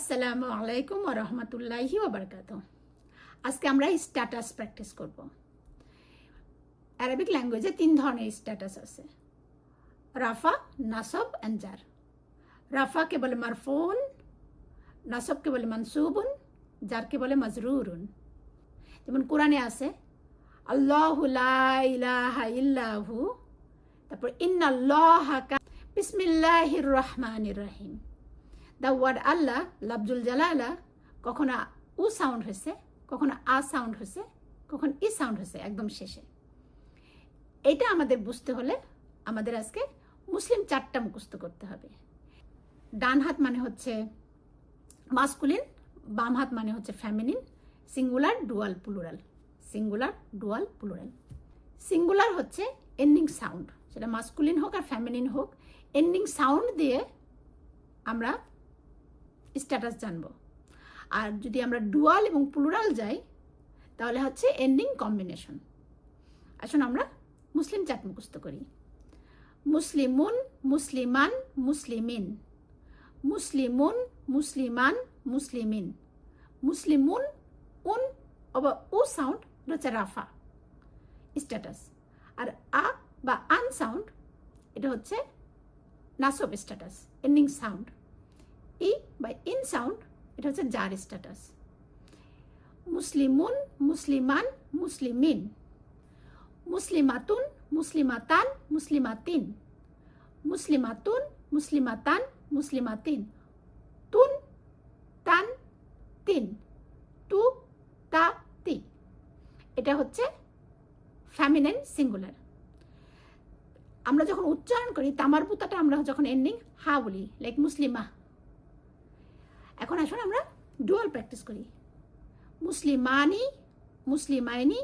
আসসালামু আলাইকুম ওয়া রাহমাতুল্লাহি ওয়া বারাকাতুহু। আজকে আমরা স্ট্যাটাস প্র্যাকটিস করব। আরবিক ল্যাঙ্গুয়েজে 3 ধরনের স্ট্যাটাস আছে, রাফা, নাসব এন্ড জার। রাফাকে বলে মারফুন, নাসবকে বলে মানসুবুন, জারকে বলে মাজরুরুন। যেমন কোরআনে আছে আল্লাহু লা ইলাহা ইল্লাহু, তারপর ইন্নাল্লাহা বিসমিল্লাহির রহমানির রহিম। দ্য ওয়ার্ড আল্লাহ, লাফজুল জালালা, কখনো উ সাউন্ড হয়েছে, কখনো আ সাউন্ড হয়েছে, কখনো ই সাউন্ড হয়েছে একদম শেষে। এটা আমাদের বুঝতে হলে আমাদের আজকে মুসলিম 4টা মুখস্থ করতে হবে। ডান হাত মানে হচ্ছে মাস্কুলিন, বাম হাত মানে হচ্ছে feminine, singular, dual, plural. Singular, dual, plural. Singular হচ্ছে এন্ডিং সাউন্ড, সেটা মাস্কুলিন হোক আর ফেমিনিন হোক, এন্ডিং সাউন্ড দিয়ে আমরা স্ট্যাটাস জানব। আর যদি আমরা ডুয়াল এবং প্লুরাল যাই তাহলে হচ্ছে এন্ডিং কম্বিনেশন। আসুন আমরা মুসলিম 4 মুখস্থ করি। মুসলিমুন, মুসলিমান, মুসলিমিন। মুসলিমুন, মুসলিমান, মুসলিমিন। মুসলিমুন, উন অথবা উ সাউন্ড হচ্ছে রাফা স্ট্যাটাস, আর আ বা আন সাউন্ড এটা হচ্ছে নাসব স্ট্যাটাস, এন্ডিং সাউন্ড। ই বা ইন সাউন্ড এটা হচ্ছে জার স্ট্যাটাস। মুসলিমুন, মুসলিমান, মুসলিমিন। মুসলিমাতুন, মুসলিমাতান, মুসলিমাতিন। মুসলিমাতুন, মুসলিমাতান, মুসলিমাতিন। তুন, তান, তিন। তু, তা, তি। এটা হচ্ছে ফেমিনাইন সিঙ্গুলার। আমরা যখন উচ্চারণ করি তামার বুতাটা আমরা যখন এন্ডিং হা বলি, লাইক মুসলিমা। এখন আসুন আমরা ডুয়াল প্র্যাকটিস করি। মুসলিমানি, মুসলিমাইনি,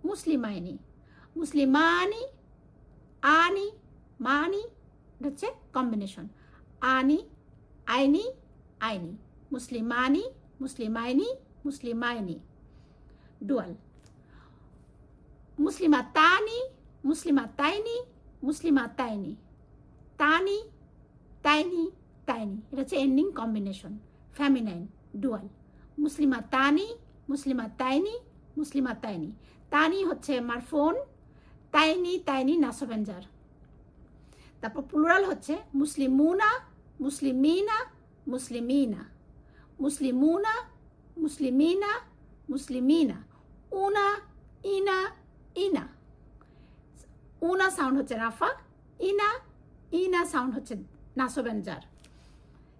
মুসলিমাইনি। মুসলিমানি, আনি, মানি, এটা হচ্ছে কম্বিনেশন। আনি, আইনি, আইনি। মুসলিমানি, মুসলিমাইনি, মুসলিমাইনি। ডুয়াল। মুসলিমাতানি, মুসলিমাতাইনি, মুসলিমাতাইনি। তানি, তাইনি, তাইনি। এটা হচ্ছে এন্ডিং কম্বিনেশন, ফেমিনাইন, ডুয়াল। মুসলিমাতানি, মুসলিমাতাইনি, মুসলিমাতাইনি। তানি হচ্ছে মারফুন, তাইনি, তাইনি নাসব এন্ড জার। তারপর প্লুরাল হচ্ছে মুসলিমুনা, মুসলিমিনা, মুসলিমিনা। মুসলিমুনা, মুসলিমিনা, মুসলিমিনা। উনা, ইনা, ইনা। উনা সাউন্ড হচ্ছে রাফা, ইনা, ইনা সাউন্ড হচ্ছে নাসব এন্ড জার।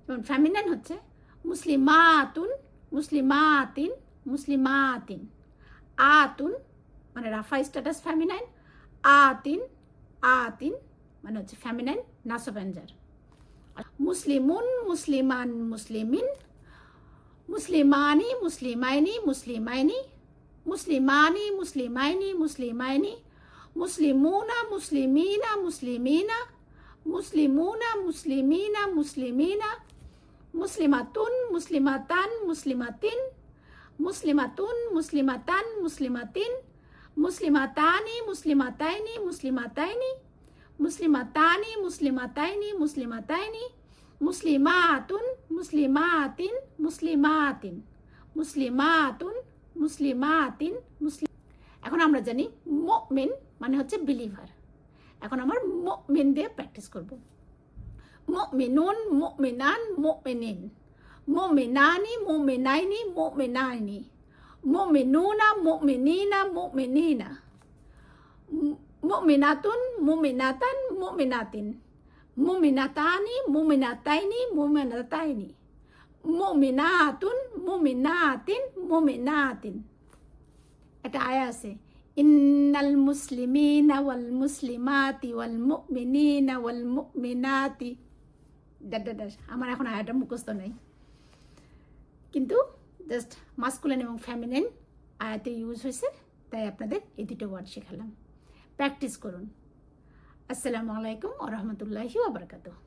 যেমন ফেমিনাইন হচ্ছে মুসলিমাতুন, মুসলিমাতিন, মুসলিমাতিন। আতুন মানে রাফা স্ট্যাটাস ফেমিনাইন, আতিন, আতিন মানে হচ্ছে ফেমিনাইন নাসব এন্ড জার। মুসলিমুন, মুসলিমান, মুসলিমিন। মুসলিমানি, মুসলিমাইনি, মুসলিমাইনি। মুসলিমানি, মুসলিমাইনি, মুসলিমাইনি। মুসলিমুনা, মুসলিমিনা, মুসলিমিনা। মুসলিমুনা, মুসলিমিনা, মুসলিমিনা। মুসলিমাতুন, মুসলিমাতান, মুসলিমাতিন। মুসলিমাতুন, মুসলিমাতান, মুসলিমাতিন। মুসলিমাতানি, মুসলিমাতাইনি, মুসলিমাতাইনি। মুসলিমাতানি, মুসলিমাতাইনি, মুসলিমাতাইনি। মুসলিমাতুন, মুসলিমাতিন, মুসলিমাতিন। মুসলিমাতুন, মুসলিমাতিন, মুসলিম। এখন আমরা জানি মুমিন মানে হচ্ছে বিলিভার। এখন আমার মুমিন দিয়ে প্র্যাকটিস করব। মুমিনুন, মুমিনান, মুমিনিন। মুমিনানি, মুমিনাইনি, মুমিনাইনি। মুমিনুনা, মুমিনিনা, মুমিনিনা। মুমিনাতুন, মুমিনাতান, মুমিনাতিন। মুমিনাতানি, মুমিনাতাইনি, মুমিনাতাইনি। মুমিনাতুন, মুমিনাতিন, মুমিনাতিন। এটা আয়া আছে ইন্নাল মুসলিমিনা ওয়াল মুসলিমাতি ওয়াল মুমিনিনা ওয়াল মুমিনাতি। আমার এখন আয়াটা মুখস্থ নেই, কিন্তু জাস্ট মাস্কুলিন এবং ফেমিনাইন আয়াতে ইউজ হয়েছে, তাই আপনাদের এই 2টো ওয়ার্ড শেখালাম। প্র্যাকটিস করুন। আসসালামু আলাইকুম ওয়া রাহমাতুল্লাহি ওয়া বারাকাতুহু।